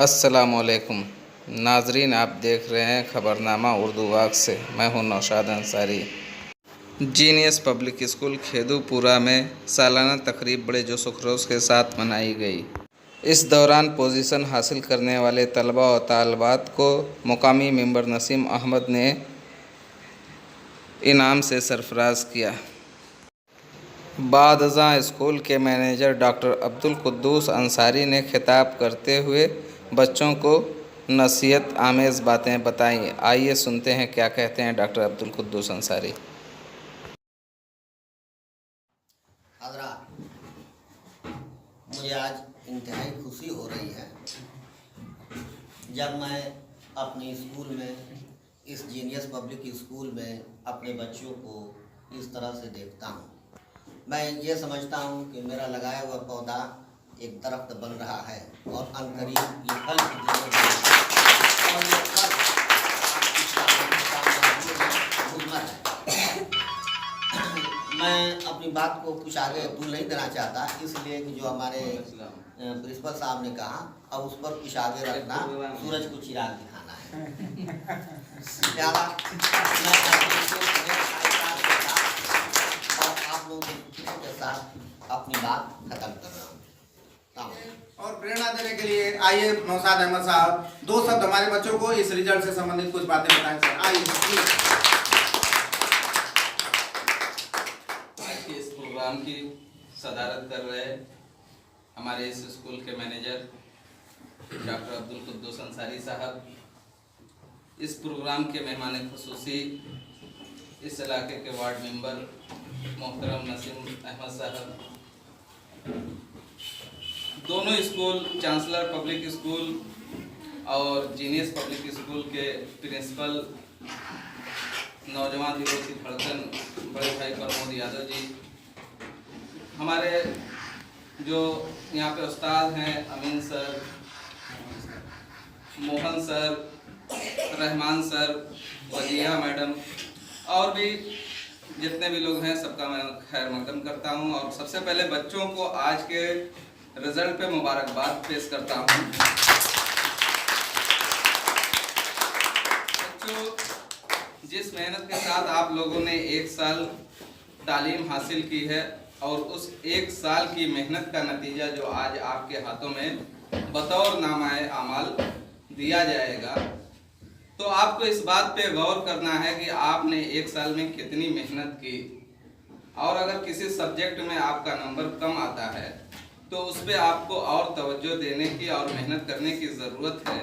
अस्सलामुअलैकुम नाजरीन, आप देख रहे हैं खबरनामा उर्दू वाक से। मैं हूं Naushad Ansari. Genius public school Khedupura में सालाना तकरीब बड़े जोश व खरोश के साथ मनाई गई। इस दौरान पोजीशन हासिल करने वाले तलबा और तालबात को मुकामी मेंबर नसीम अहमद ने इनाम से सरफराज किया। बाद-अज़ां स्कूल के मैनेजर डॉक्टर अब्दुल कुद्दूस अंसारी ने खिताब करते हुए बच्चों को नसीहत आमेज़ बातें बताईं। आइए सुनते हैं क्या कहते हैं डॉक्टर अब्दुल कुद्दूस अंसारी। हज़रात, मुझे आज इंतहाई खुशी हो रही है जब मैं अपने स्कूल में, इस जीनियस पब्लिक स्कूल में अपने बच्चों को इस तरह से देखता हूँ। मैं ये समझता हूँ कि मेरा लगाया हुआ पौधा एक दरख्त बन रहा है और अनकरीब ये फल की और ये फल है। मैं अपनी बात को कुछ आगे तूल नहीं देना चाहता, इसलिए कि जो हमारे प्रिंसिपल साहब ने कहा, अब उस पर कुछ आगे रखना, सूरज को चिराग दिखाना है। लिहाजा और आप लोगों के साथ अपनी बात खत्म कर रहा हूँ। और प्रेरणा देने के लिए आइए नौशाद अहमद साहब दो शब्द हमारे बच्चों को इस रिजल्ट से संबंधित कुछ बातें बताएं सर। आइए। आज के इस प्रोग्राम की सदारत कर रहे हमारे इस स्कूल के मैनेजर डॉक्टर अब्दुल कुद्दूस अंसारी साहब, इस प्रोग्राम के मेहमान खुसूसी इस इलाके के वार्ड मेंबर मोहतरम नसीम अहमद साहब, दोनों स्कूल चांसलर पब्लिक स्कूल और जीनियस पब्लिक स्कूल के प्रिंसिपल नौजवान दिलों की धड़कन बड़े भाई प्रमोद यादव जी, हमारे जो यहाँ पे उस्ताद हैं Amin sir, Mohan sir, Rahman sir, Wajia madam और भी जितने भी लोग हैं, सबका मैं खैर मकदम करता हूं। और सबसे पहले बच्चों को आज के रिजल्ट पे मुबारकबाद पेश करता हूं। बच्चों, जिस मेहनत के साथ आप लोगों ने एक साल तालीम हासिल की है और उस एक साल की मेहनत का नतीजा जो आज आपके हाथों में बतौर नामाए आमाल दिया जाएगा, तो आपको इस बात पे गौर करना है कि आपने एक साल में कितनी मेहनत की। और अगर किसी सब्जेक्ट में आपका नंबर कम आता है तो उस पर आपको और तवज्जो देने की और मेहनत करने की ज़रूरत है।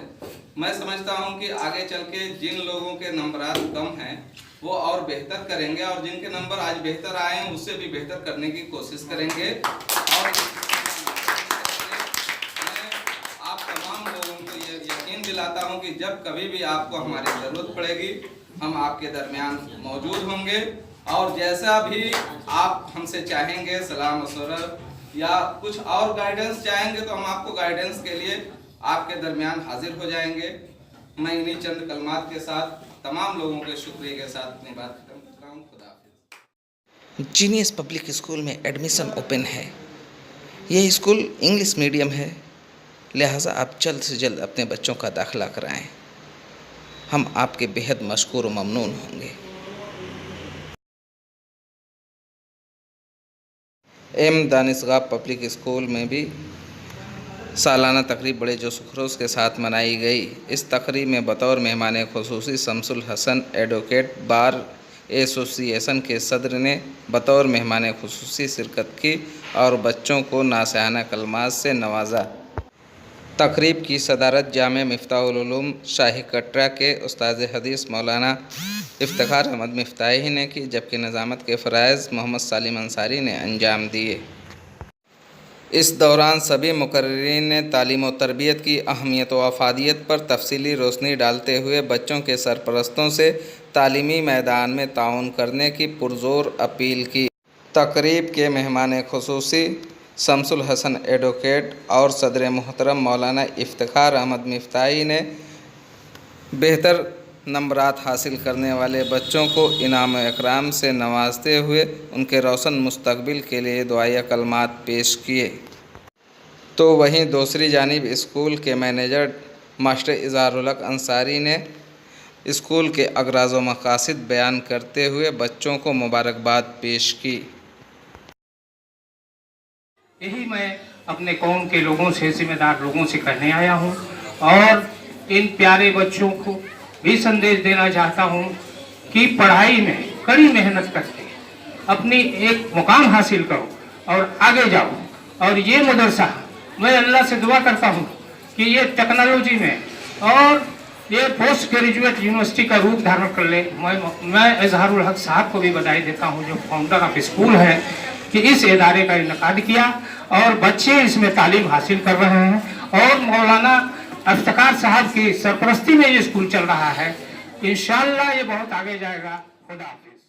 मैं समझता हूं कि आगे चल के जिन लोगों के नंबरात कम हैं वो और बेहतर करेंगे और जिनके नंबर आज बेहतर आए हैं उससे भी बेहतर करने की कोशिश करेंगे। और आप तमाम लोगों को ये यकीन दिलाता हूं कि जब कभी भी आपको हमारी ज़रूरत पड़ेगी हम आपके दरमियान मौजूद होंगे और जैसा भी आप हमसे चाहेंगे, सलाह मशवरा या कुछ और गाइडेंस चाहेंगे तो हम आपको गाइडेंस के लिए आपके दरमियान हाजिर हो जाएंगे। मैं इन्हीं चंद कलमात के साथ तमाम लोगों के शुक्रिया के साथ अपनी बात खत्म करता हूँ। खुदा हाफिज़। जीनियस पब्लिक स्कूल में एडमिशन ओपन है। ये स्कूल इंग्लिश मीडियम है, लिहाजा आप जल्द से जल्द अपने बच्चों का दाखिला कराएं। हम आपके बेहद मशकूर व ममनून होंगे। दानिशगाह पब्लिक स्कूल में भी सालाना तकरीब बड़े जोश व खरोश के साथ मनाई गई। इस तकरीब में बतौर मेहमान खुसूसी Shamsul Hasan advocate bar association के सदर ने बतौर मेहमान खुसूसी शिरकत की और बच्चों को नासिहाना कलमात से नवाजा। तकरीब की सदारत जामे मिफ्ताहुल उलूम शाही कटरा के उस्ताद हदीस मौलाना इफ्तिखार अहमद मिफ्ताही ने की, जबकि निज़ामत के फ़राइज़ मोहम्मद सालिम अंसारी ने अंजाम दिए। इस दौरान सभी मुकर्रिरीन ने तालीम और तरबियत की अहमियत व अफादियत पर तफसीली रोशनी डालते हुए बच्चों के सरपरस्तों से तालीमी मैदान में ताउन करने की पुरज़ोर अपील की। तकरीब के मेहमान खुसूसी शमसुल हसन एडवोकेट और सदर मोहतरम मौलाना इफ्तिखार अहमद मिफ्ताही ने बेहतर नंबरात हासिल करने वाले बच्चों को इनाम इकराम से नवाजते हुए उनके रोशन मुस्तकबिल के लिए दुआया कलमात पेश किए। तो वहीं दूसरी जानिब स्कूल के मैनेजर मास्टर इज़हारुल हक अंसारी ने स्कूल के अगराज़ व मकासिद बयान करते हुए बच्चों को मुबारकबाद पेश की। यही मैं अपने कौम के लोगों से, जिम्मेदार लोगों से कहने आया हूँ और इन प्यारे बच्चों को भी संदेश देना चाहता हूँ कि पढ़ाई में कड़ी मेहनत करके अपनी एक मुकाम हासिल करो और आगे जाओ। और ये मदरसा मैं अल्लाह से दुआ करता हूँ कि ये टेक्नोलॉजी में और ये पोस्ट ग्रेजुएट यूनिवर्सिटी का रूप धारण कर ले। मैं इज़हारुल हक साहब को भी बधाई देता हूँ जो फाउंडर ऑफ स्कूल है कि इस इदारे का इनेकाद किया और बच्चे इसमें तालीम हासिल कर रहे हैं और मौलाना इफ्तिखार साहब की सरपरस्ती में ये स्कूल चल रहा है। इंशाअल्लाह ये बहुत आगे जाएगा। खुदा हाफिज़।